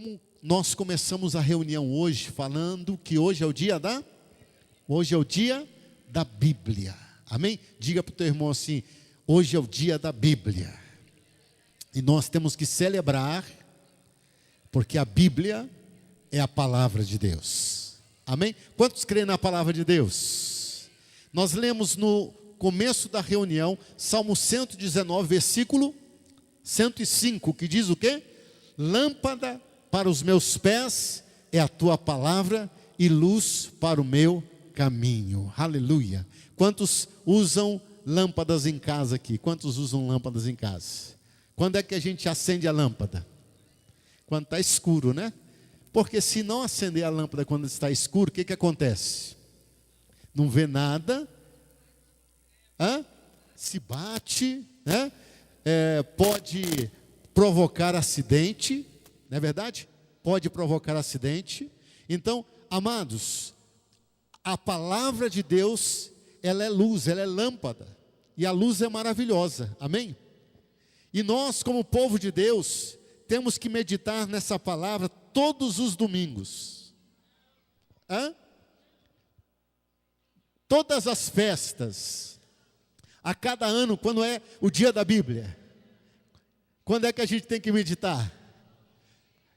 Como nós começamos a reunião hoje, falando que hoje é o dia da Bíblia. Amém? Diga para o teu irmão assim: hoje é o dia da Bíblia. E nós temos que celebrar, porque a Bíblia é a palavra de Deus. Amém? Quantos creem na palavra de Deus? Nós lemos no começo da reunião, Salmo 119, versículo 105, que diz o quê? Lâmpada para os meus pés é a tua palavra e luz para o meu caminho. Aleluia. Quantos usam lâmpadas em casa aqui? Quantos usam lâmpadas em casa? Quando é que a gente acende a lâmpada? Quando está escuro, né? Porque se não acender a lâmpada quando está escuro, o que acontece? Não vê nada, se bate, né? Pode provocar acidente, não é verdade? Pode provocar acidente. Então, amados, a palavra de Deus, ela é luz, ela é lâmpada, e a luz é maravilhosa, amém? E nós, como povo de Deus, temos que meditar nessa palavra todos os domingos. Todas as festas, a cada ano, quando é o dia da Bíblia, quando é que a gente tem que meditar?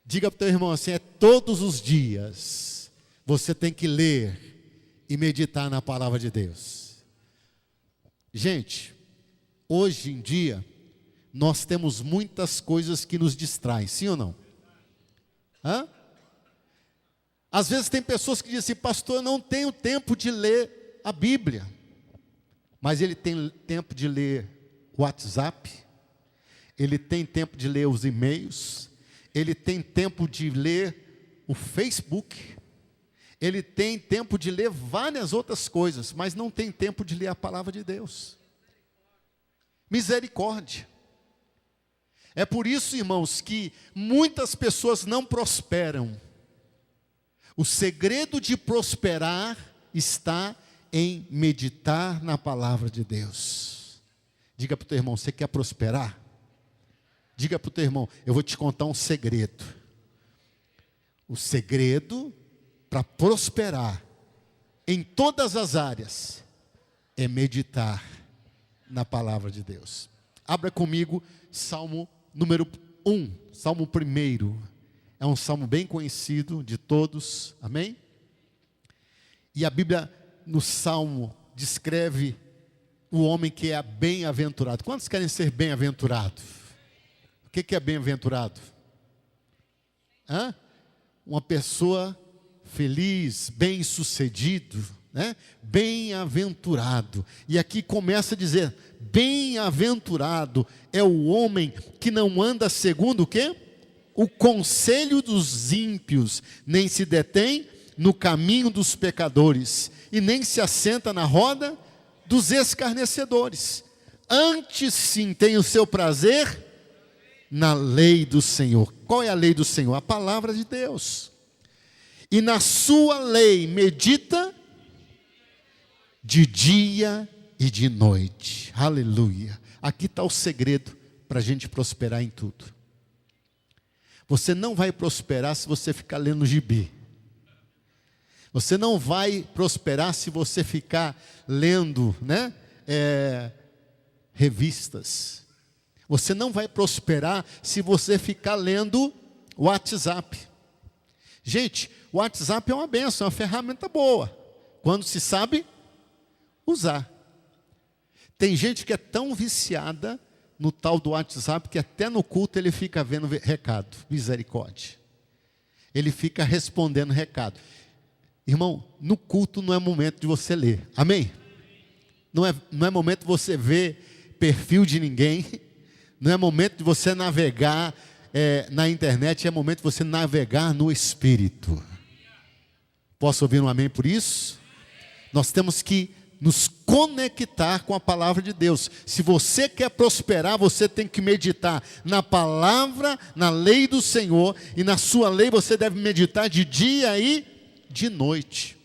Diga para o teu irmão assim: é todos os dias, você tem que ler e meditar na palavra de Deus. Gente, hoje em dia, nós temos muitas coisas que nos distraem, sim ou não? Às vezes tem pessoas que dizem assim: pastor, eu não tenho tempo de ler a Bíblia. Mas ele tem tempo de ler o WhatsApp, ele tem tempo de ler os e-mails, ele tem tempo de ler o Facebook, ele tem tempo de ler várias outras coisas, mas não tem tempo de ler a palavra de Deus. Misericórdia. É por isso, irmãos, que muitas pessoas não prosperam. O segredo de prosperar está em meditar na palavra de Deus. Diga para o teu irmão: você quer prosperar? Diga para o teu irmão: eu vou te contar um segredo. O segredo para prosperar em todas as áreas é meditar na palavra de Deus. Abra comigo Salmo número 1, Salmo 1. É um salmo bem conhecido de todos, amém? E a Bíblia, no salmo, descreve o homem que é bem-aventurado. Quantos querem ser bem-aventurados? O que é bem-aventurado? Uma pessoa feliz, bem-sucedido, né? Bem-aventurado. E aqui começa a dizer: bem-aventurado é o homem que não anda segundo o quê? O conselho dos ímpios, nem se detém no caminho dos pecadores, e nem se assenta na roda dos escarnecedores. Antes sim tem o seu prazer na lei do Senhor. Qual é a lei do Senhor? A palavra de Deus. E na sua lei medita de dia e de noite. Aleluia. Aqui está o segredo para a gente prosperar em tudo. Você não vai prosperar se você ficar lendo gibi. Você não vai prosperar se você ficar lendo, né, revistas. Você não vai prosperar se você ficar lendo o WhatsApp. Gente, o WhatsApp é uma benção, é uma ferramenta boa, quando se sabe usar. Tem gente que é tão viciada no tal do WhatsApp que até no culto ele fica vendo recado. Misericórdia. Ele fica respondendo recado. Irmão, no culto não é momento de você ler. Amém? Não é momento de você ver perfil de ninguém. Não é momento de você navegar na internet. É momento de você navegar no Espírito. Posso ouvir um amém por isso? Nós temos que nos conectar com a palavra de Deus. Se você quer prosperar, você tem que meditar na palavra, na lei do Senhor, e na sua lei você deve meditar de dia e de noite.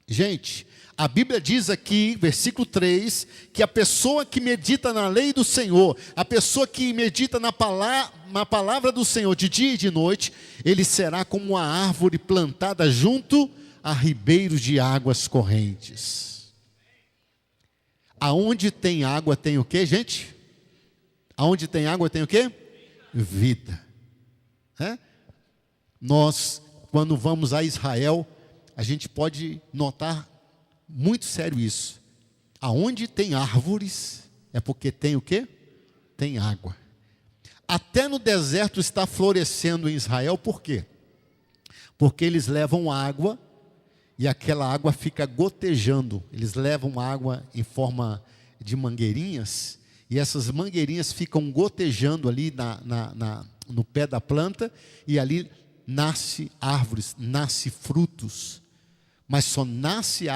Gente, A Bíblia diz aqui, versículo 3, que a pessoa que medita na lei do Senhor, a pessoa que medita na palavra do Senhor de dia e de noite, ele será como uma árvore plantada junto a ribeiros de águas correntes. Aonde tem água tem o quê, gente? Aonde tem água tem o quê? Vida. Nós, quando vamos a Israel, a gente pode notar muito sério isso. Aonde tem árvores, é porque tem o quê? Tem água. Até no deserto está florescendo em Israel, por quê? Porque eles levam água, e aquela água fica gotejando. Eles levam água em forma de mangueirinhas, e essas mangueirinhas ficam gotejando ali no pé da planta, e ali nasce árvores, nasce frutos. Mas só nasce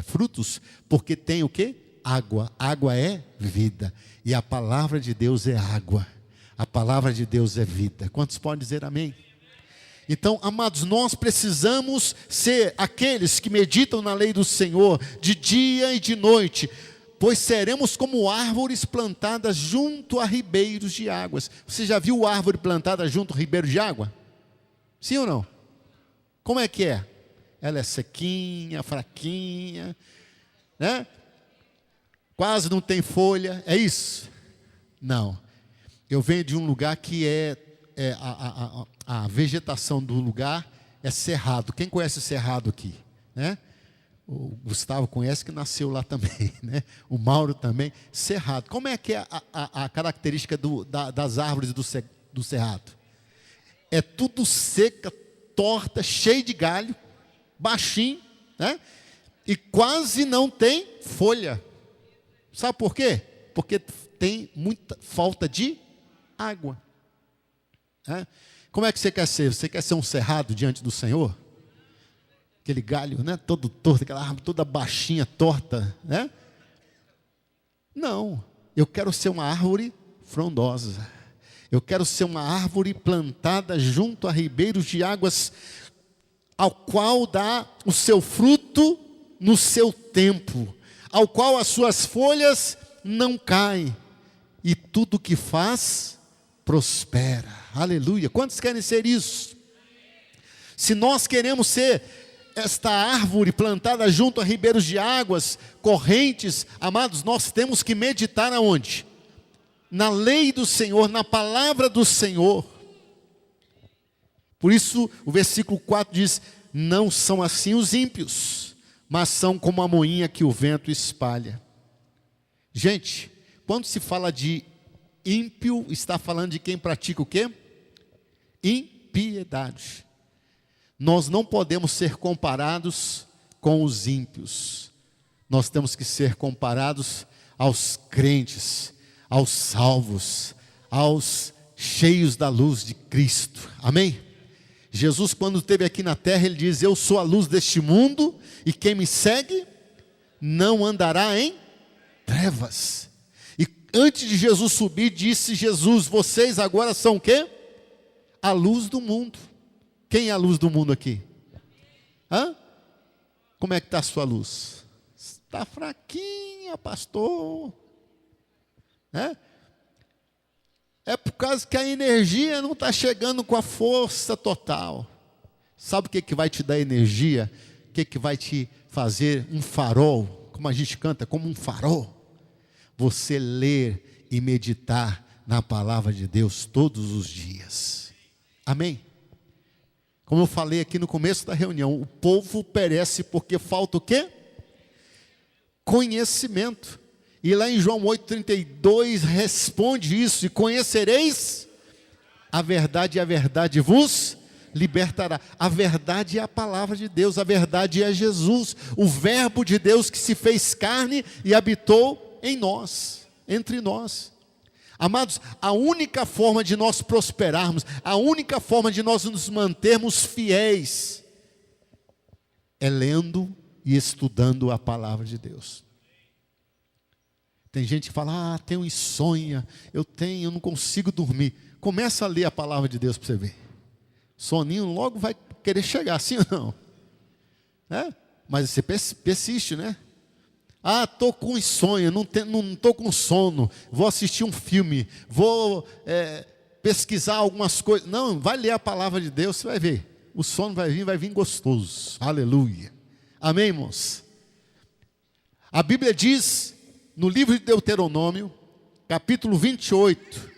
frutos porque tem o quê? Água. Água é vida. E a palavra de Deus é água. A palavra de Deus é vida. Quantos podem dizer amém? Então, amados, nós precisamos ser aqueles que meditam na lei do Senhor de dia e de noite, pois seremos como árvores plantadas junto a ribeiros de águas. Você já viu árvore plantada junto a ribeiros de água? Sim ou não? Como é que é? Ela é sequinha, fraquinha, né? Quase não tem folha, é isso? Não. Eu venho de um lugar que a vegetação do lugar é cerrado. Quem conhece o cerrado aqui? Né? O Gustavo conhece, que nasceu lá também, né? O Mauro também. Cerrado. Como é que é a característica das árvores do cerrado? É tudo seca, torta, cheio de galho, baixinho, né? E quase não tem folha. Sabe por quê? Porque tem muita falta de água. Como é que você quer ser? Você quer ser um cerrado diante do Senhor? Aquele galho, né? Todo torto, aquela árvore toda baixinha, torta, né? Não, eu quero ser uma árvore frondosa. Eu quero ser uma árvore plantada junto a ribeiros de águas, ao qual dá o seu fruto no seu tempo, ao qual as suas folhas não caem, e tudo que faz prospera. Aleluia. Quantos querem ser isso? Se nós queremos ser esta árvore plantada junto a ribeiros de águas correntes, amados, nós temos que meditar aonde? Na lei do Senhor, na palavra do Senhor. Por isso o versículo 4 diz: não são assim os ímpios, mas são como a moinha que o vento espalha. Gente, quando se fala de ímpio, está falando de quem pratica o quê? Impiedade. Nós não podemos ser comparados com os ímpios. Nós temos que ser comparados aos crentes, aos salvos, aos cheios da luz de Cristo. Amém? Jesus, quando esteve aqui na terra, ele diz: eu sou a luz deste mundo, e quem me segue não andará em trevas. E antes de Jesus subir, disse Jesus: vocês agora são o quê? A luz do mundo. Quem é a luz do mundo aqui? Como é que está a sua luz? Está fraquinha, pastor. É por causa que a energia não está chegando com a força total. Sabe o que vai te dar energia? O que vai te fazer um farol? Como a gente canta, como um farol. Você ler e meditar na palavra de Deus todos os dias. Amém? Como eu falei aqui no começo da reunião, o povo perece porque falta o quê? Conhecimento. E lá em João 8,32 responde isso: e conhecereis a verdade, e a verdade vos libertará. A verdade é a palavra de Deus, a verdade é Jesus, o verbo de Deus que se fez carne e habitou em nós, entre nós. Amados, a única forma de nós prosperarmos, a única forma de nós nos mantermos fiéis, é lendo e estudando a palavra de Deus. Tem gente que fala: tenho insônia, eu não consigo dormir. Começa a ler a palavra de Deus para você ver. Soninho logo vai querer chegar, sim ou não? Mas você persiste, né? Ah, estou com insônia, não estou com sono, vou assistir um filme, vou pesquisar algumas coisas. Não, vai ler a palavra de Deus, você vai ver. O sono vai vir gostoso. Aleluia. Amém, irmãos? A Bíblia diz, no livro de Deuteronômio, capítulo 28.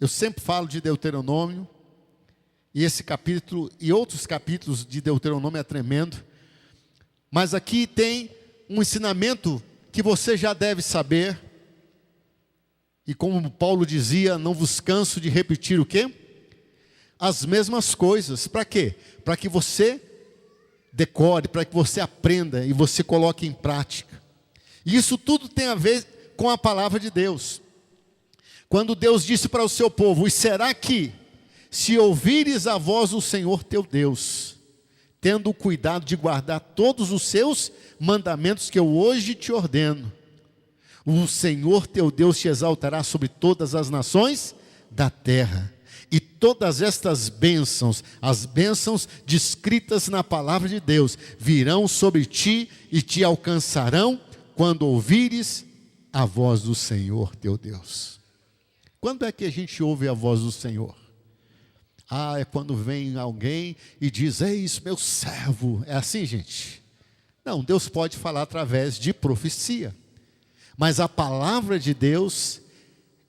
Eu sempre falo de Deuteronômio, e esse capítulo e outros capítulos de Deuteronômio é tremendo. Mas aqui tem um ensinamento que você já deve saber. E como Paulo dizia, não vos canso de repetir o quê? As mesmas coisas. Para quê? Para que você decore, para que você aprenda e você coloque em prática. E isso tudo tem a ver com a palavra de Deus. Quando Deus disse para o seu povo: e será que, se ouvires a voz do Senhor teu Deus, tendo o cuidado de guardar todos os seus mandamentos que eu hoje te ordeno, o Senhor teu Deus te exaltará sobre todas as nações da terra. E todas estas bênçãos, as bênçãos descritas na palavra de Deus, virão sobre ti e te alcançarão quando ouvires a voz do Senhor teu Deus. Quando é que a gente ouve a voz do Senhor? Ah, é quando vem alguém e diz: eis meu servo. É assim, gente? Não, Deus pode falar através de profecia. Mas a palavra de Deus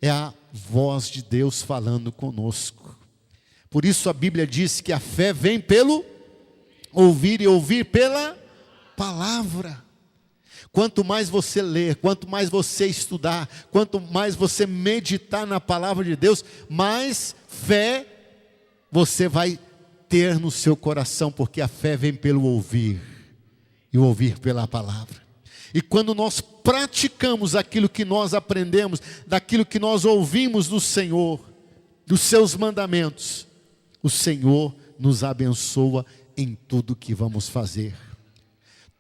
é a voz de Deus falando conosco. Por isso a Bíblia diz que a fé vem pelo ouvir e ouvir pela palavra. Quanto mais você ler, quanto mais você estudar, quanto mais você meditar na palavra de Deus, mais fé você vai ter no seu coração, porque a fé vem pelo ouvir, e o ouvir pela palavra. E quando nós praticamos aquilo que nós aprendemos, daquilo que nós ouvimos do Senhor, dos seus mandamentos, o Senhor nos abençoa em tudo que vamos fazer.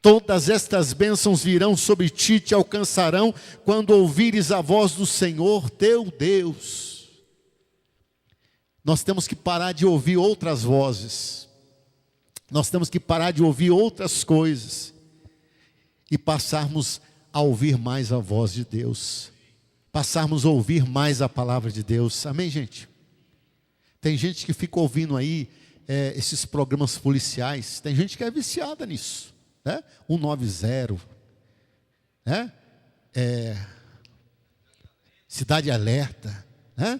Todas estas bênçãos virão sobre ti, te alcançarão, quando ouvires a voz do Senhor teu Deus. Nós temos que parar de ouvir outras vozes. Nós temos que parar de ouvir outras coisas. E passarmos a ouvir mais a voz de Deus. Passarmos a ouvir mais a palavra de Deus. Amém, gente? Tem gente que fica ouvindo aí esses programas policiais. Tem gente que é viciada nisso, né? 190, né? Cidade Alerta, né?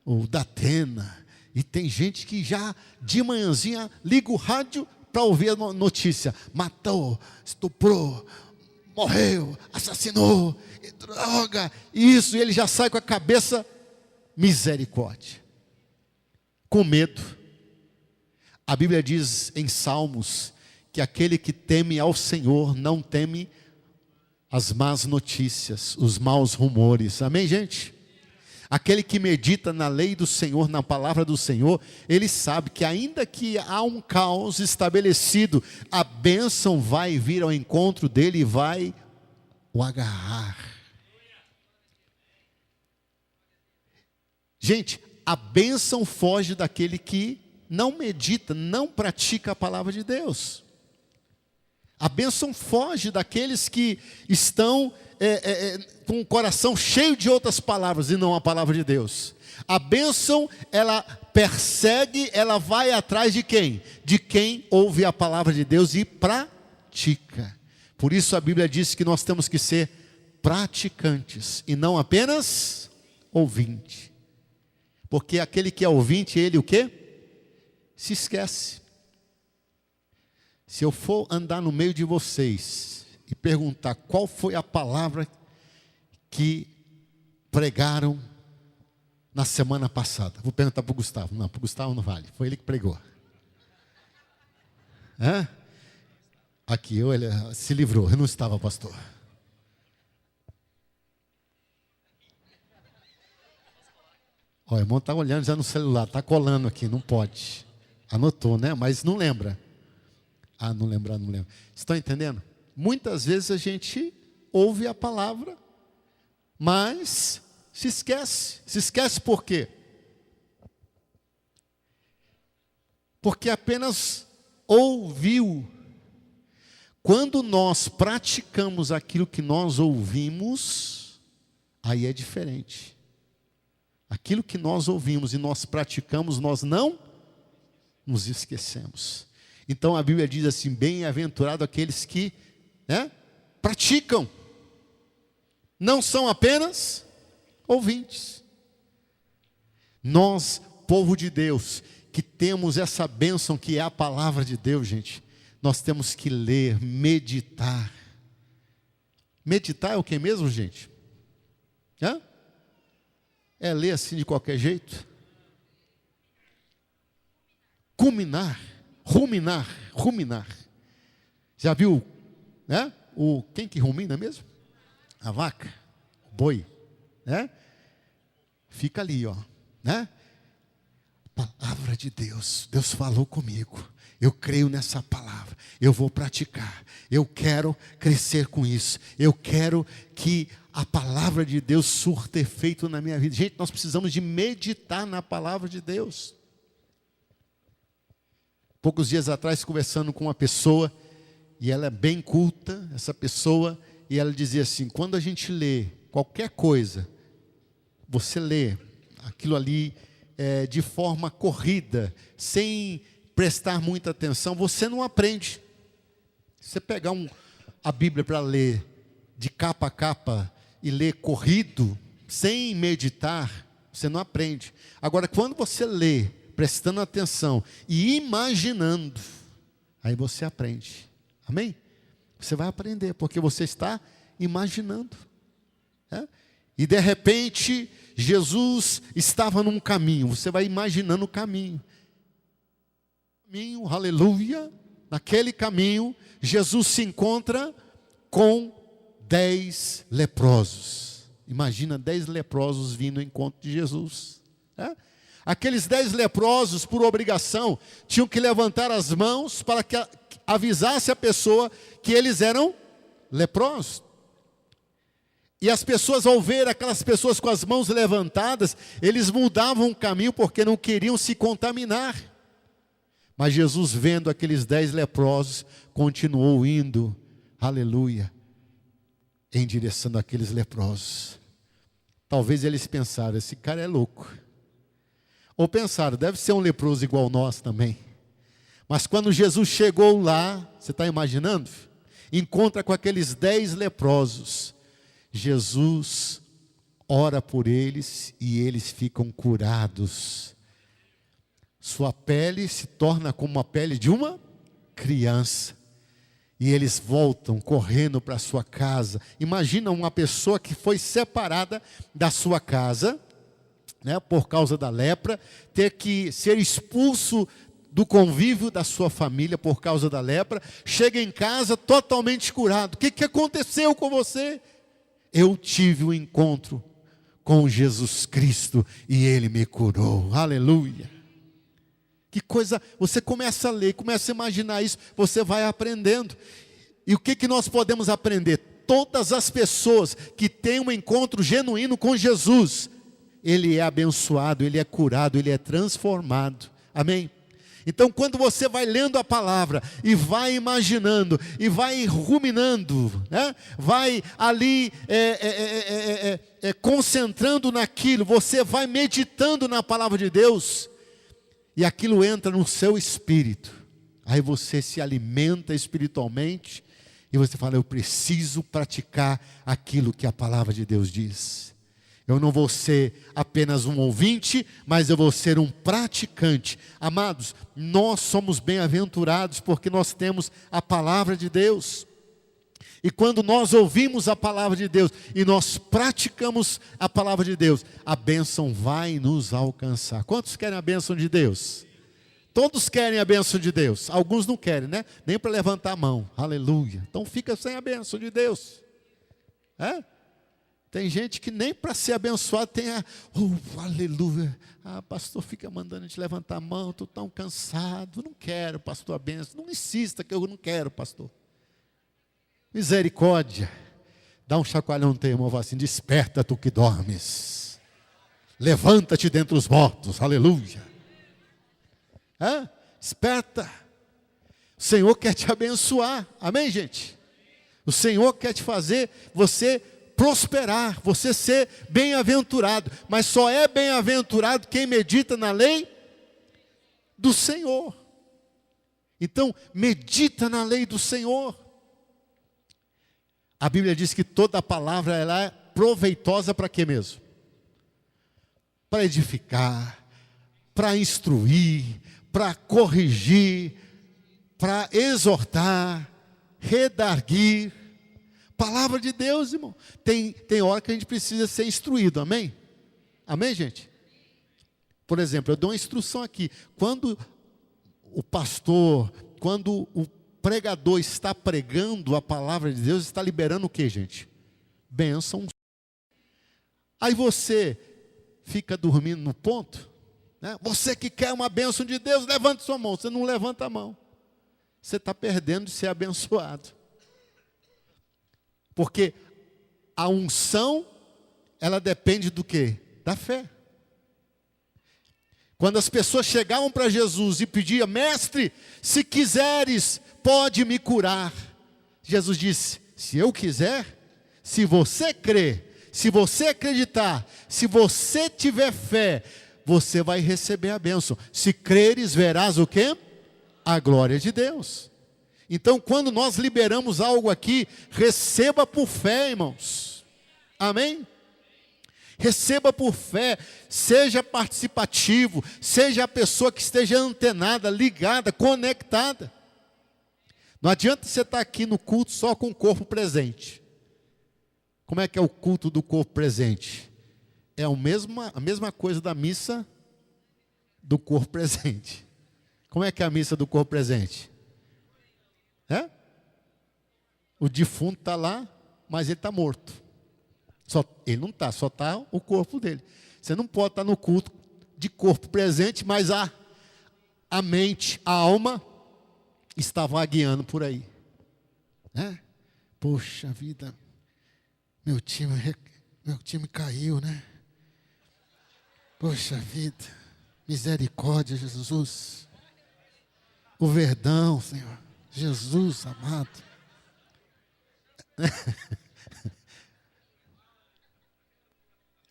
O Datena. E tem gente que já de manhãzinha liga o rádio para ouvir a notícia: matou, estuprou, morreu, assassinou, droga, isso. E ele já sai com a cabeça, misericórdia, com medo. A Bíblia diz em Salmos que aquele que teme ao Senhor não teme as más notícias, os maus rumores. Amém, gente? Aquele que medita na lei do Senhor, na palavra do Senhor, ele sabe que ainda que há um caos estabelecido, a bênção vai vir ao encontro dele e vai o agarrar. Gente, a bênção foge daquele que não medita, não pratica a palavra de Deus. A bênção foge daqueles que estão com o coração cheio de outras palavras e não a palavra de Deus. A bênção, ela persegue, ela vai atrás de quem? De quem ouve a palavra de Deus e pratica. Por isso a Bíblia diz que nós temos que ser praticantes e não apenas ouvinte. Porque aquele que é ouvinte, ele o quê? Se esquece. Se eu for andar no meio de vocês e perguntar qual foi a palavra que pregaram na semana passada, vou perguntar para o Gustavo. Não, para o Gustavo não vale, foi ele que pregou. Aqui, ele se livrou, eu não estava, pastor. O irmão está olhando já no celular, está colando aqui, não pode. Anotou, né? Mas não lembra. Não lembro. Estão entendendo? Muitas vezes a gente ouve a palavra, mas se esquece. Se esquece por quê? Porque apenas ouviu. Quando nós praticamos aquilo que nós ouvimos, aí é diferente. Aquilo que nós ouvimos e nós praticamos, nós não nos esquecemos. Então a Bíblia diz assim: bem-aventurado aqueles que, praticam, não são apenas ouvintes. Nós, povo de Deus, que temos essa bênção que é a palavra de Deus, gente, nós temos que ler, meditar. Meditar é o que mesmo, gente? É ler assim de qualquer jeito? Ruminar. Já viu, quem que rumina mesmo? A vaca, o boi, Fica ali, Palavra de Deus, Deus falou comigo, eu creio nessa palavra, eu vou praticar, eu quero crescer com isso, eu quero que a palavra de Deus surta efeito na minha vida. Gente, nós precisamos de meditar na palavra de Deus. Poucos dias atrás, conversando com uma pessoa, e ela é bem culta, essa pessoa, e ela dizia assim: quando a gente lê qualquer coisa, você lê aquilo ali de forma corrida, sem prestar muita atenção, você não aprende. Você pegar a Bíblia para ler de capa a capa e ler corrido, sem meditar, você não aprende. Agora, quando você lê, prestando atenção e imaginando, aí você aprende. Amém? Você vai aprender, porque você está imaginando. E de repente, Jesus estava num caminho, você vai imaginando o caminho. Aleluia. Naquele caminho, Jesus se encontra com 10 leprosos. Imagina 10 leprosos vindo ao encontro de Jesus. Aqueles 10 leprosos, por obrigação, tinham que levantar as mãos para que avisasse a pessoa que eles eram leprosos. E as pessoas, ao ver aquelas pessoas com as mãos levantadas, eles mudavam o caminho porque não queriam se contaminar. Mas Jesus, vendo aqueles 10 leprosos, continuou indo, aleluia, em direção àqueles leprosos. Talvez eles pensaram: esse cara é louco. Ou pensaram: deve ser um leproso igual nós também. Mas quando Jesus chegou lá, você está imaginando? Encontra com aqueles 10 leprosos. Jesus ora por eles e eles ficam curados. Sua pele se torna como a pele de uma criança. E eles voltam correndo para sua casa. Imagina uma pessoa que foi separada da sua casa, por causa da lepra, ter que ser expulso do convívio da sua família por causa da lepra, chega em casa totalmente curado. O que aconteceu com você? Eu tive um encontro com Jesus Cristo e Ele me curou. Aleluia. Que coisa, você começa a ler, começa a imaginar isso, você vai aprendendo. E o que nós podemos aprender? Todas as pessoas que têm um encontro genuíno com Jesus, ele é abençoado, ele é curado, ele é transformado. Amém? Então, quando você vai lendo a palavra e vai imaginando e vai ruminando, vai ali concentrando naquilo, você vai meditando na palavra de Deus e aquilo entra no seu espírito. Aí você se alimenta espiritualmente e você fala: eu preciso praticar aquilo que a palavra de Deus diz. Eu não vou ser apenas um ouvinte, mas eu vou ser um praticante. Amados, nós somos bem-aventurados porque nós temos a palavra de Deus. E quando nós ouvimos a palavra de Deus e nós praticamos a palavra de Deus, a bênção vai nos alcançar. Quantos querem a bênção de Deus? Todos querem a bênção de Deus. Alguns não querem, nem para levantar a mão. Aleluia. Então fica sem a bênção de Deus. Tem gente que nem para ser abençoado tem aleluia. Pastor fica mandando a gente levantar a mão, estou tão cansado. Não quero, pastor, a bênção. Não insista que eu não quero, pastor. Misericórdia. Dá um chacoalhão no teu irmão e fala assim: desperta tu que dormes. Levanta-te dentre os mortos. Aleluia. Desperta. Senhor quer te abençoar, amém, gente? O Senhor quer te fazer você prosperar, você ser bem-aventurado, mas só é bem-aventurado quem medita na lei do Senhor. Então, medita na lei do Senhor. A Bíblia diz que toda palavra ela é proveitosa para quê mesmo? Para edificar, para instruir, para corrigir, para exortar, redarguir. Palavra de Deus, irmão. Tem hora que a gente precisa ser instruído, amém? Amém, gente? Por exemplo, eu dou uma instrução aqui. Quando o pastor, quando o pregador está pregando a palavra de Deus, está liberando o que, gente? Bênção. Aí você fica dormindo no ponto, né? Você que quer uma bênção de Deus, levante sua mão. Você não levanta a mão. Você está perdendo de ser abençoado. Porque a unção, ela depende do quê? Da fé. Quando as pessoas chegavam para Jesus e pediam: mestre, se quiseres, pode me curar. Jesus disse: se eu quiser, se você crer, se você acreditar, se você tiver fé, você vai receber a bênção. Se creres, verás o quê? A glória de Deus. Então, quando nós liberamos algo aqui, receba por fé, irmãos. Amém? Receba por fé, seja participativo, seja a pessoa que esteja antenada, ligada, conectada. Não adianta você estar aqui no culto só com o corpo presente. Como é que é o culto do corpo presente? É a mesma coisa da missa do corpo presente. Como é que é a missa do corpo presente? O defunto está lá, mas ele está morto. Ele não está, só está o corpo dele. Você não pode estar no culto de corpo presente, mas a mente, a alma está vagueando por aí. Poxa vida, meu time caiu, né? Poxa vida, misericórdia, Jesus. O Verdão, Senhor, Jesus amado.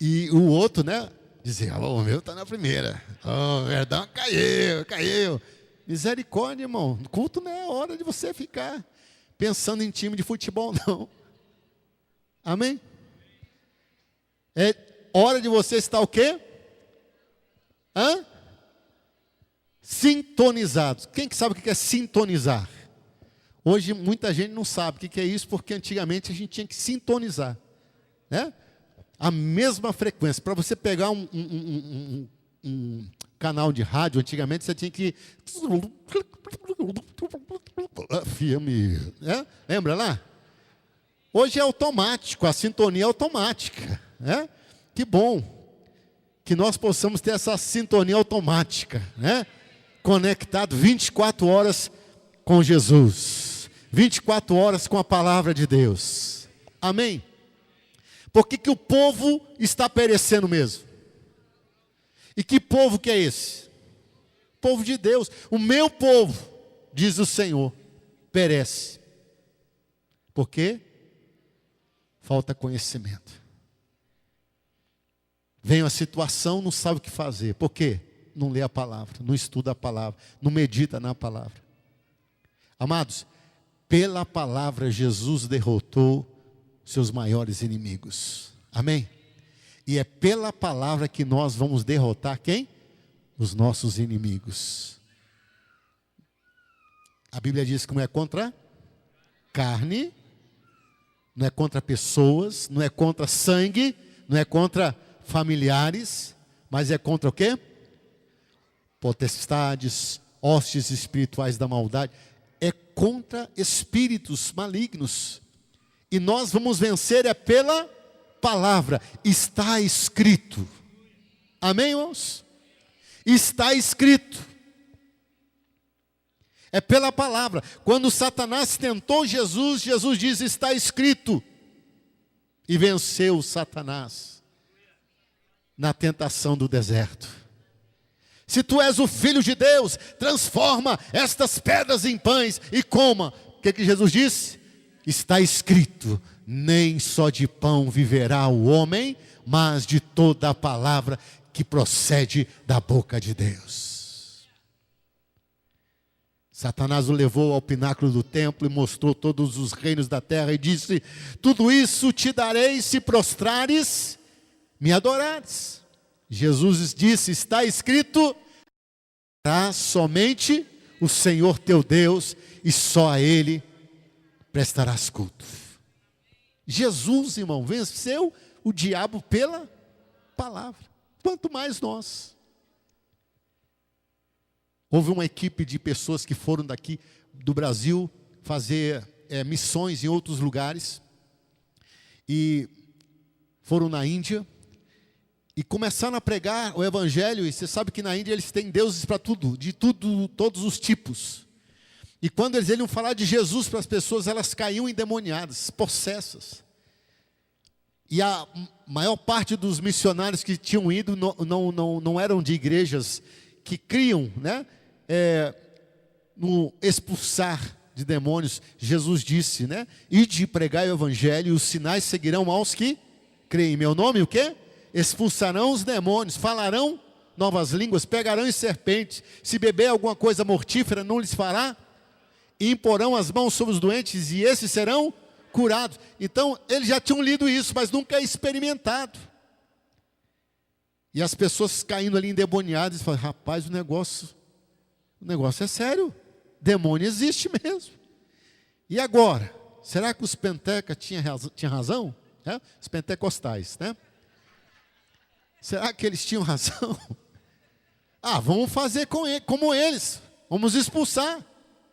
E o outro, né, dizia: o meu está na primeira. O Verdão caiu. Misericórdia, irmão. Culto não é hora de você ficar pensando em time de futebol, não. Amém? É hora de você estar o quê? Sintonizados. Quem que sabe o que é sintonizar? Hoje muita gente não sabe o que é isso, porque antigamente a gente tinha que sintonizar, né? A mesma frequência. Para você pegar um canal de rádio, antigamente você tinha que... Filme, né? Lembra lá? Hoje é automático, a sintonia é automática, né? Que bom que nós possamos ter essa sintonia automática, né? Conectado 24 horas com Jesus, 24 horas com a palavra de Deus. Amém? Por que o povo está perecendo mesmo? E que povo que é esse? Povo de Deus. O meu povo, diz o Senhor, perece. Por quê? Falta conhecimento. Vem a situação, não sabe o que fazer. Por quê? Não lê a palavra, não estuda a palavra, não medita na palavra. Amados, pela palavra Jesus derrotou seus maiores inimigos. Amém? E é pela palavra que nós vamos derrotar quem? Os nossos inimigos. A Bíblia diz que não é contra carne, não é contra pessoas, não é contra sangue, não é contra familiares, mas é contra o quê? Potestades, hostes espirituais da maldade. É contra espíritos malignos. E nós vamos vencer é pela palavra. Está escrito. Amém, irmãos? Está escrito. É pela palavra. Quando Satanás tentou Jesus, Jesus diz: está escrito. E venceu Satanás na tentação do deserto. Se tu és o Filho de Deus, transforma estas pedras em pães e coma. O que Jesus disse? Está escrito, nem só de pão viverá o homem, mas de toda a palavra que procede da boca de Deus. Satanás o levou ao pináculo do templo e mostrou todos os reinos da terra e disse: tudo isso te darei se prostrares, me adorares. Jesus disse, está escrito, adorarás somente o Senhor teu Deus e só a Ele prestarás culto. Jesus, irmão, venceu o diabo pela palavra, quanto mais nós. Houve uma equipe de pessoas que foram daqui do Brasil fazer missões em outros lugares e foram na Índia e começaram a pregar o evangelho. E você sabe que na Índia eles têm deuses para tudo, de tudo, todos os tipos. E quando eles iam falar de Jesus para as pessoas, elas caíam endemoniadas, possessas. E a maior parte dos missionários que tinham ido não eram de igrejas que criam, né, no expulsar de demônios. Jesus disse, né, ide pregar o evangelho e os sinais seguirão aos que creem em meu nome. O quê? Expulsarão os demônios, falarão novas línguas, pegarão em serpentes, se beber alguma coisa mortífera não lhes fará, e imporão as mãos sobre os doentes e esses serão curados. Então eles já tinham lido isso, mas nunca experimentado. E as pessoas caindo ali endemoniadas, falam, rapaz, o negócio é sério, demônio existe mesmo. E agora? Será que os pentecas tinham razão? Os pentecostais, né? Será que eles tinham razão? Vamos fazer como eles, vamos expulsar,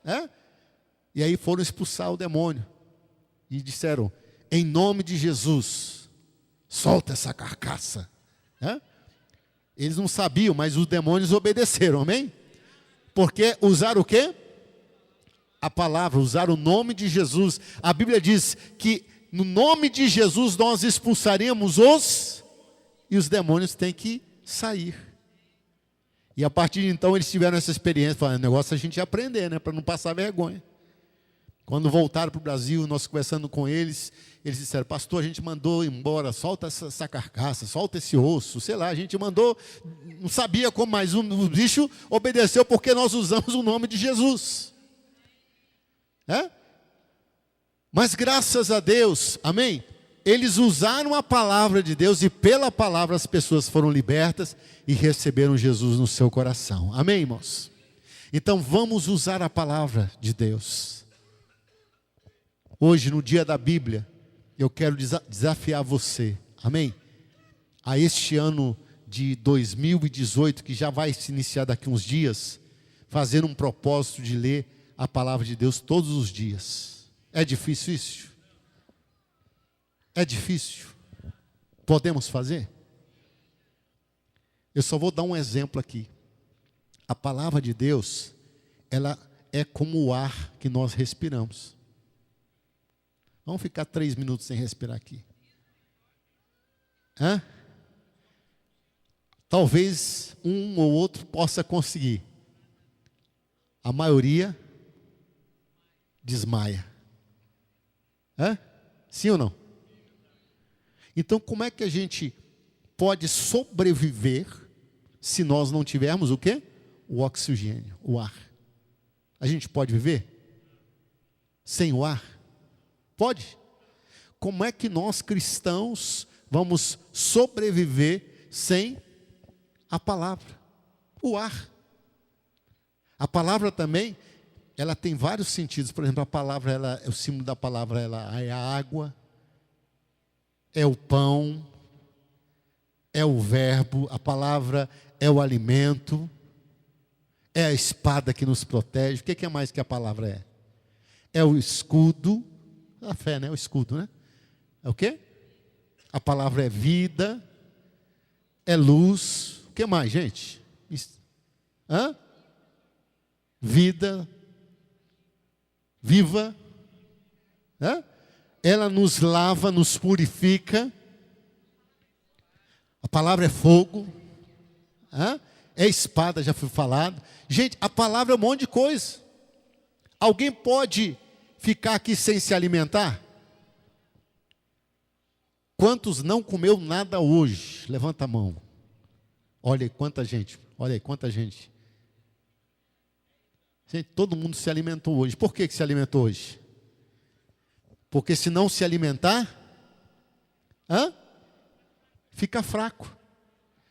né? E aí foram expulsar o demônio e disseram, em nome de Jesus, solta essa carcaça, né? Eles não sabiam, mas os demônios obedeceram, amém? Porque usaram o quê? A palavra, usaram o nome de Jesus. A Bíblia diz que no nome de Jesus nós expulsaremos e os demônios têm que sair. E a partir de então eles tiveram essa experiência, falaram, o negócio é a gente aprender, né, para não passar vergonha. Quando voltaram para o Brasil, nós conversando com eles, eles disseram, pastor, a gente mandou embora, solta essa carcaça, solta esse osso, sei lá, a gente mandou, não sabia como, mas o bicho obedeceu porque nós usamos o nome de Jesus. Mas graças a Deus, amém? Eles usaram a palavra de Deus e pela palavra as pessoas foram libertas e receberam Jesus no seu coração. Amém, irmãos? Então vamos usar a palavra de Deus. Hoje, no dia da Bíblia, eu quero desafiar você, amém? A este ano de 2018, que já vai se iniciar daqui uns dias, fazer um propósito de ler a palavra de Deus todos os dias. É difícil isso? É difícil? Podemos fazer? Eu só vou dar um exemplo aqui. A palavra de Deus, ela é como o ar que nós respiramos. Vamos ficar 3 minutos sem respirar aqui. Talvez um ou outro possa conseguir. A maioria desmaia. Sim ou não? Então, como é que a gente pode sobreviver se nós não tivermos o quê? O oxigênio, o ar. A gente pode viver sem o ar? Pode? Como é que nós cristãos vamos sobreviver sem a palavra? O ar. A palavra também, ela tem vários sentidos. Por exemplo, a palavra, o símbolo da palavra ela é a água, é o pão, é o verbo, a palavra é o alimento, é a espada que nos protege. O que é mais que a palavra é? É o escudo, a fé, né? O escudo, né? É o quê? A palavra é vida, é luz. O que mais, gente? Vida, viva, ela nos lava, nos purifica. A palavra é fogo, é espada, já foi falado. Gente, a palavra é um monte de coisa. Alguém pode ficar aqui sem se alimentar? Quantos não comeu nada hoje? Levanta a mão. Olha aí quanta gente. Olha aí quanta gente. Gente, todo mundo se alimentou hoje. Por que se alimentou hoje? Porque se não se alimentar, fica fraco.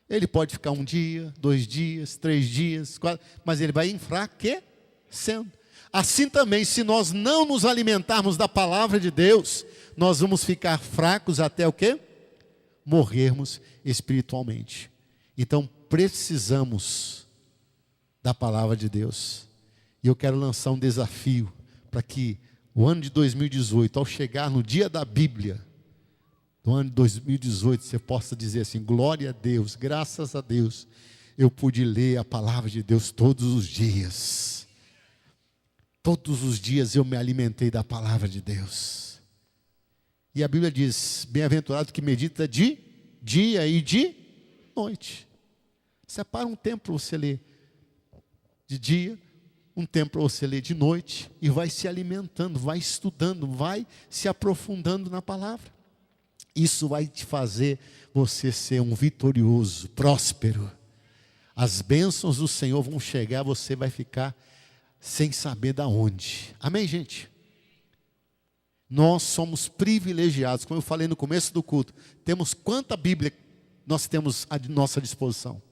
Ele pode ficar 1 dia, 2 dias, 3 dias, 4, mas ele vai enfraquecendo. Assim também, se nós não nos alimentarmos da palavra de Deus, nós vamos ficar fracos até o quê? Morrermos espiritualmente. Então, precisamos da palavra de Deus. E eu quero lançar um desafio para que o ano de 2018, ao chegar no dia da Bíblia, no ano de 2018, você possa dizer assim: glória a Deus, graças a Deus, eu pude ler a palavra de Deus todos os dias. Todos os dias eu me alimentei da palavra de Deus. E a Bíblia diz: bem-aventurado que medita de dia e de noite. Separa um tempo para você ler de dia, um tempo para você ler de noite, e vai se alimentando, vai estudando, vai se aprofundando na palavra. Isso vai te fazer você ser um vitorioso, próspero. As bênçãos do Senhor vão chegar, você vai ficar sem saber de onde. Amém, gente? Nós somos privilegiados, como eu falei no começo do culto. Temos quanta Bíblia nós temos à nossa disposição?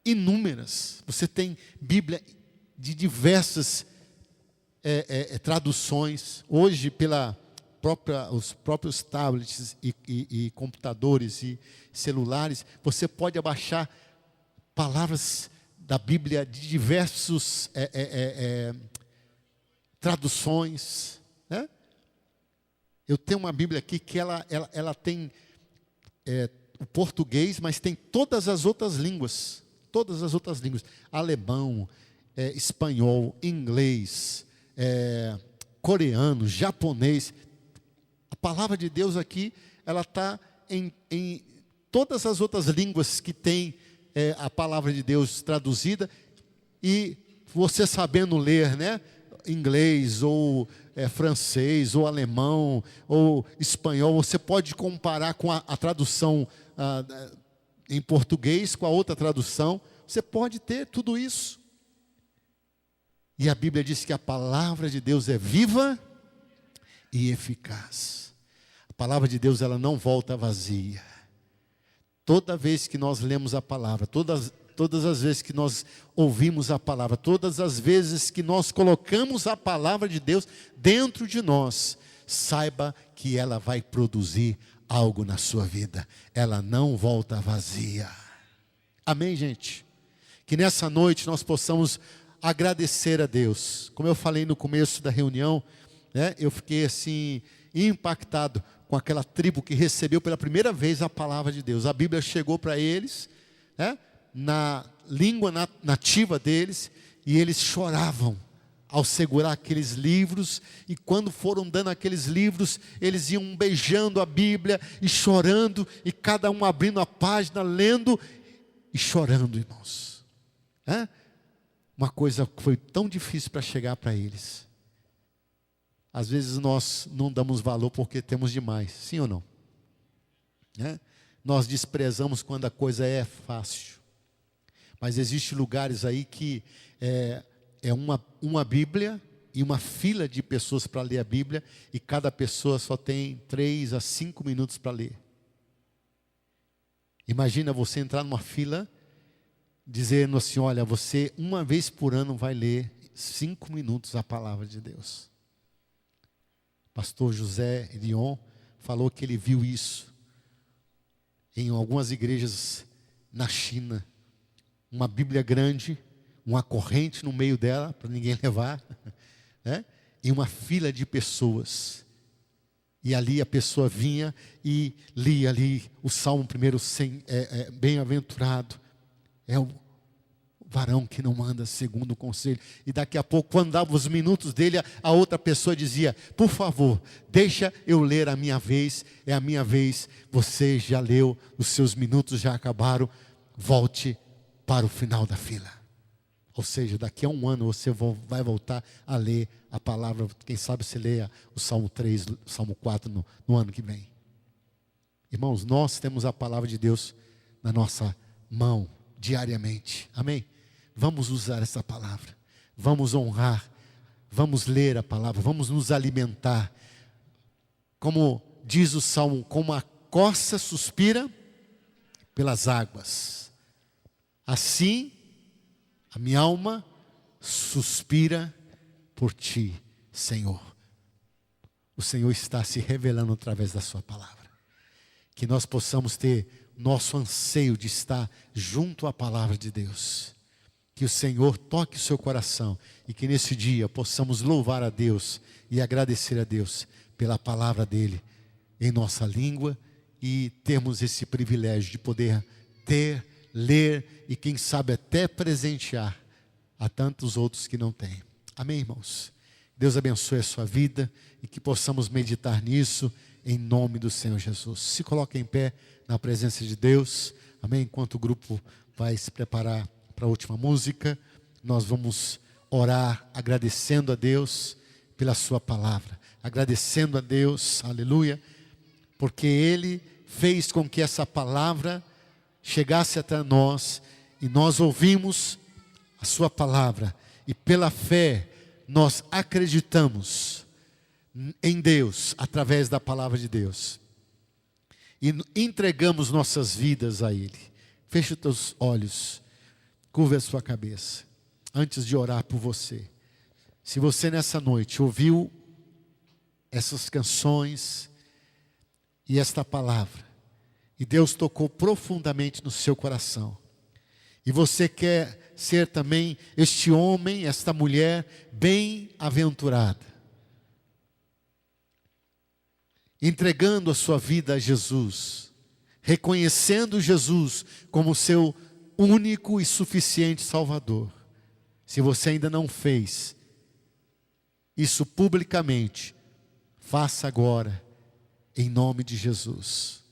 Inúmeras. Você tem Bíblia de diversas traduções. Hoje, os próprios tablets e computadores e celulares, você pode abaixar palavras da Bíblia de diversas traduções. Eu tenho uma Bíblia aqui que ela tem o português, mas tem todas as outras línguas. Todas as outras línguas. Alemão, espanhol, inglês, coreano, japonês. A palavra de Deus aqui, ela está em todas as outras línguas que tem a palavra de Deus traduzida. E você sabendo ler, inglês, ou francês, ou alemão, ou espanhol, você pode comparar com a tradução em português, com a outra tradução. Você pode ter tudo isso. E a Bíblia diz que a palavra de Deus é viva e eficaz. A palavra de Deus, ela não volta vazia. Toda vez que nós lemos a palavra, todas as vezes que nós ouvimos a palavra, todas as vezes que nós colocamos a palavra de Deus dentro de nós, saiba que ela vai produzir algo na sua vida. Ela não volta vazia. Amém, gente? Que nessa noite nós possamos agradecer a Deus. Como eu falei no começo da reunião, eu fiquei assim impactado com aquela tribo que recebeu pela primeira vez a palavra de Deus. A Bíblia chegou para eles, na língua nativa deles, e eles choravam ao segurar aqueles livros. E quando foram dando aqueles livros, eles iam beijando a Bíblia e chorando, e cada um abrindo a página, lendo e chorando, irmãos. Uma coisa que foi tão difícil para chegar para eles. Às vezes nós não damos valor porque temos demais, sim ou não? Nós desprezamos quando a coisa é fácil. Mas existem lugares aí que uma Bíblia e uma fila de pessoas para ler a Bíblia, e cada pessoa só tem 3 a 5 minutos para ler. Imagina você entrar numa fila, dizendo assim: olha, você uma vez por ano vai ler 5 minutos a palavra de Deus. Pastor José Elion falou que ele viu isso em algumas igrejas na China. Uma Bíblia grande, uma corrente no meio dela, para ninguém levar, e uma fila de pessoas. E ali a pessoa vinha e lia ali o Salmo 1, bem-aventurado é o varão que não anda segundo o conselho. E daqui a pouco, quando dava os minutos dele, a outra pessoa dizia: por favor, deixa eu ler a minha vez, é a minha vez. Você já leu, os seus minutos já acabaram. volte para o final da fila. Ou seja, daqui a um ano você vai voltar a ler a palavra. Quem sabe você leia o Salmo 3, o Salmo 4 no ano que vem. Irmãos, nós temos a palavra de Deus na nossa mão diariamente. Amém? Vamos usar essa palavra. Vamos honrar. Vamos ler a palavra. Vamos nos alimentar. Como diz o Salmo, como a corça suspira pelas águas, assim a minha alma suspira por ti, Senhor. O Senhor está se revelando através da sua palavra. Que nós possamos ter nosso anseio de estar junto à palavra de Deus. Que o Senhor toque o seu coração e que nesse dia possamos louvar a Deus e agradecer a Deus pela palavra dele em nossa língua e termos esse privilégio de poder ter, ler e quem sabe até presentear a tantos outros que não têm. Amém, irmãos? Deus abençoe a sua vida e que possamos meditar nisso em nome do Senhor Jesus. Se coloque em pé na presença de Deus. Amém? Enquanto o grupo vai se preparar para a última música, nós vamos orar agradecendo a Deus pela sua palavra. Agradecendo a Deus, aleluia, porque Ele fez com que essa palavra chegasse até nós e nós ouvimos a sua palavra e pela fé nós acreditamos em Deus através da palavra de Deus e entregamos nossas vidas a Ele. Feche os teus olhos, curva a sua cabeça antes de orar por você. Se você nessa noite ouviu essas canções e esta palavra e Deus tocou profundamente no seu coração e você quer ser também este homem, esta mulher bem-aventurada, entregando a sua vida a Jesus, reconhecendo Jesus como seu único e suficiente Salvador. Se você ainda não fez isso publicamente, faça agora, em nome de Jesus.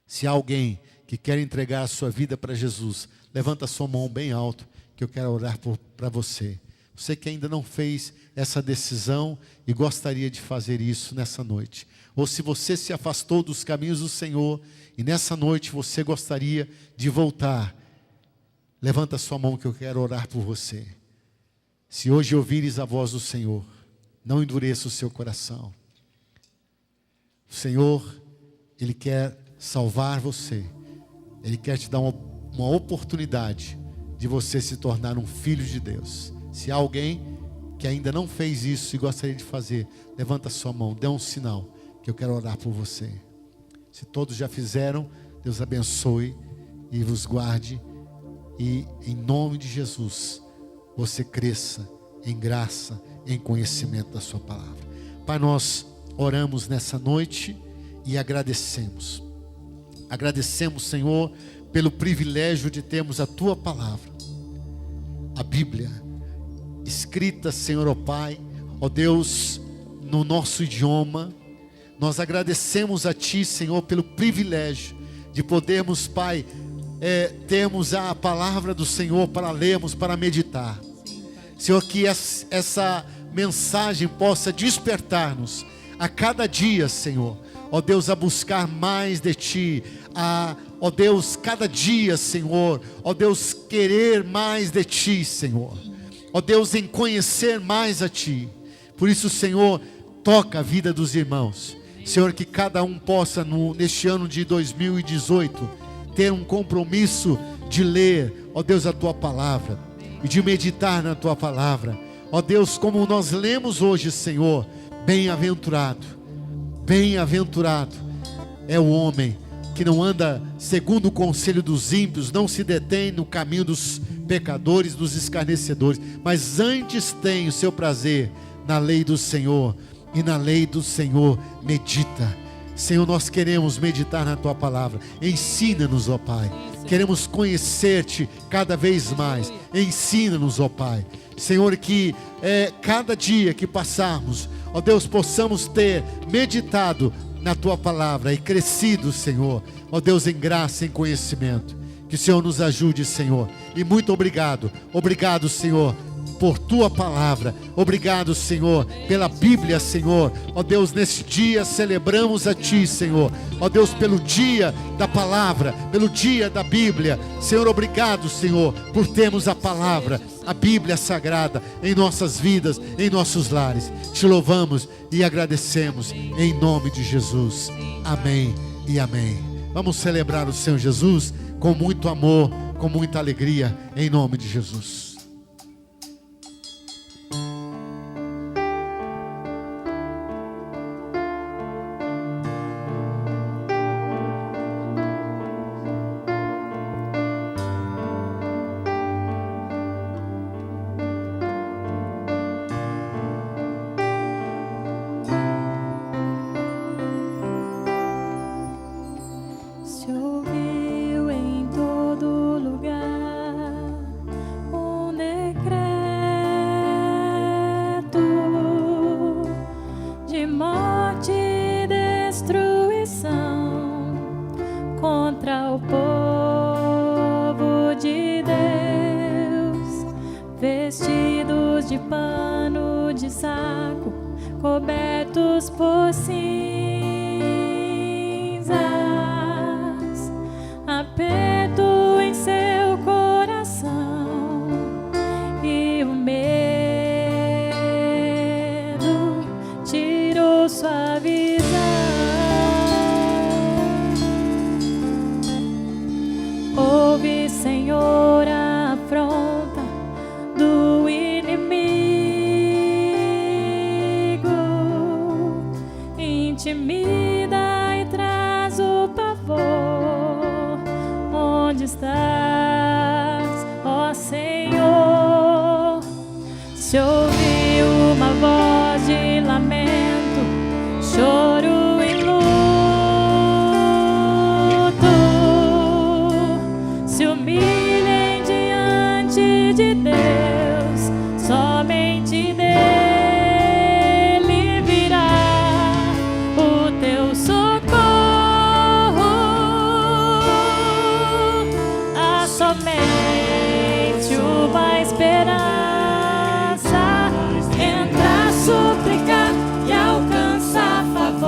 Se há alguém que quer entregar a sua vida para Jesus, levanta a sua mão bem alto, que eu quero orar para você. Você que ainda não fez essa decisão e gostaria de fazer isso nessa noite. Ou se você se afastou dos caminhos do Senhor e nessa noite você gostaria de voltar, levanta a sua mão que eu quero orar por você. Se hoje ouvires a voz do Senhor, não endureça o seu coração. O Senhor, Ele quer salvar você. Ele quer te dar uma oportunidade de você se tornar um filho de Deus. Se há alguém que ainda não fez isso e gostaria de fazer, levanta a sua mão, dê um sinal, que eu quero orar por você. Se todos já fizeram, Deus abençoe e vos guarde. E em nome de Jesus, você cresça em graça, em conhecimento da sua palavra. Pai, nós oramos nessa noite e agradecemos. Agradecemos, Senhor, pelo privilégio de termos a Tua palavra, a Bíblia, escrita, Senhor, ó Pai, ó Deus, no nosso idioma. Nós agradecemos a Ti, Senhor, pelo privilégio de podermos, Pai, termos a palavra do Senhor para lermos, para meditar. Senhor, que essa mensagem possa despertar-nos a cada dia, Senhor, ó Deus, a buscar mais de Ti, ó Deus, cada dia, Senhor, ó Deus, querer mais de Ti, Senhor, ó Deus, em conhecer mais a Ti. Por isso, Senhor, toca a vida dos irmãos, Senhor, que cada um possa neste ano de 2018 ter um compromisso de ler, ó Deus, a Tua palavra e de meditar na Tua palavra. Ó Deus, como nós lemos hoje, Senhor, bem-aventurado é o homem que não anda segundo o conselho dos ímpios, não se detém no caminho dos pecadores, dos escarnecedores, mas antes tem o seu prazer na lei do Senhor, e na lei do Senhor medita. Senhor, nós queremos meditar na Tua palavra. Ensina-nos, ó Pai. Queremos conhecer-Te cada vez mais. Ensina-nos, ó Pai. Senhor, que cada dia que passarmos, ó Deus, possamos ter meditado na Tua palavra e crescido, Senhor, ó Deus, em graça e em conhecimento. Que o Senhor nos ajude, Senhor. E muito obrigado. Obrigado, Senhor, por tua palavra. Obrigado, Senhor, pela Bíblia, Senhor. Ó Deus, nesse dia celebramos a Ti, Senhor. Ó Deus, pelo dia da palavra, pelo dia da Bíblia. Senhor, obrigado, Senhor, por termos a palavra, a Bíblia Sagrada em nossas vidas, em nossos lares. Te louvamos e agradecemos em nome de Jesus. Amém e amém. Vamos celebrar o Senhor Jesus com muito amor, com muita alegria, em nome de Jesus. Contra o povo de Deus, vestidos de pano de saco, cobertos por cinzas, aperto em seu coração e o medo tirou sua visão. Ouve, Senhor, a afronta do inimigo, intimida e traz o pavor. Onde estás, ó Senhor? Se ouvir uma voz de lamento, choro e luto, se humilhem diante de Deus, somente dele virá o teu socorro. Há somente uma esperança, entra a súplica e alcança favor.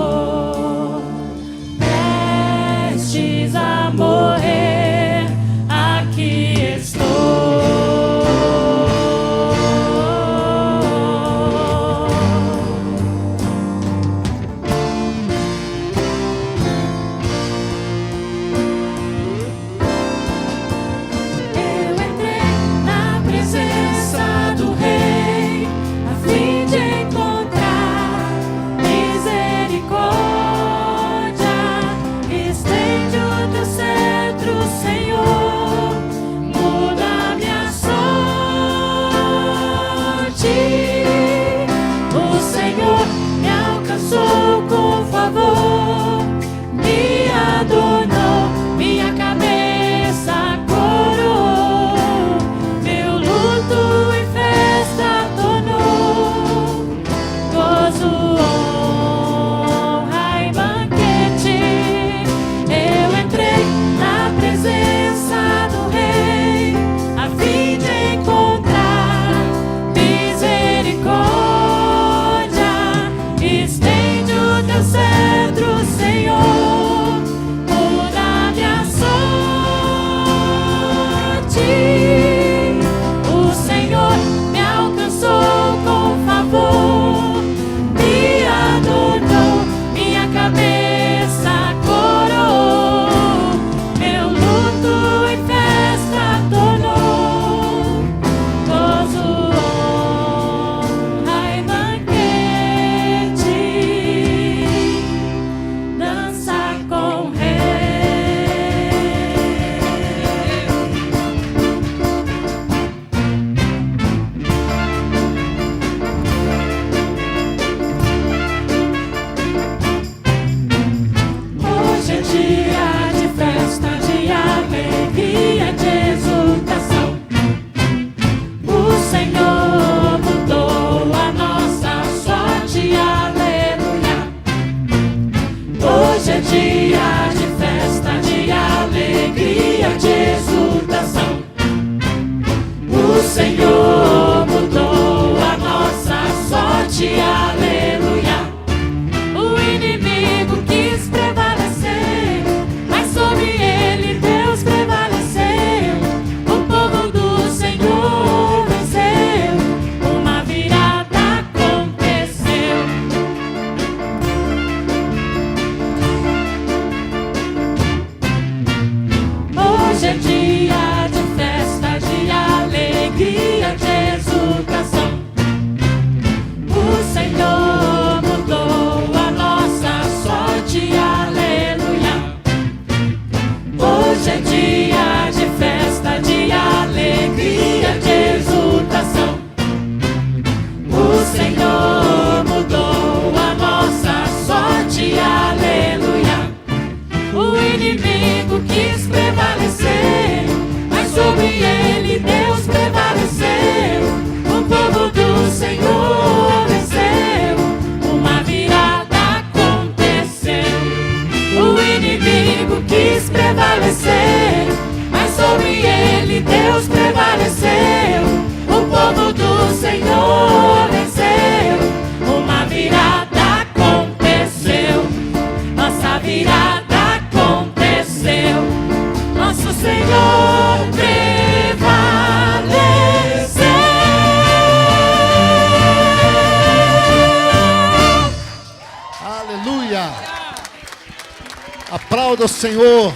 Aplauda o Senhor.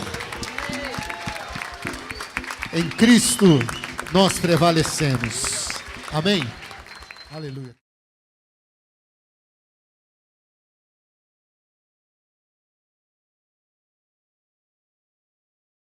Em Cristo nós prevalecemos. Amém. Aleluia.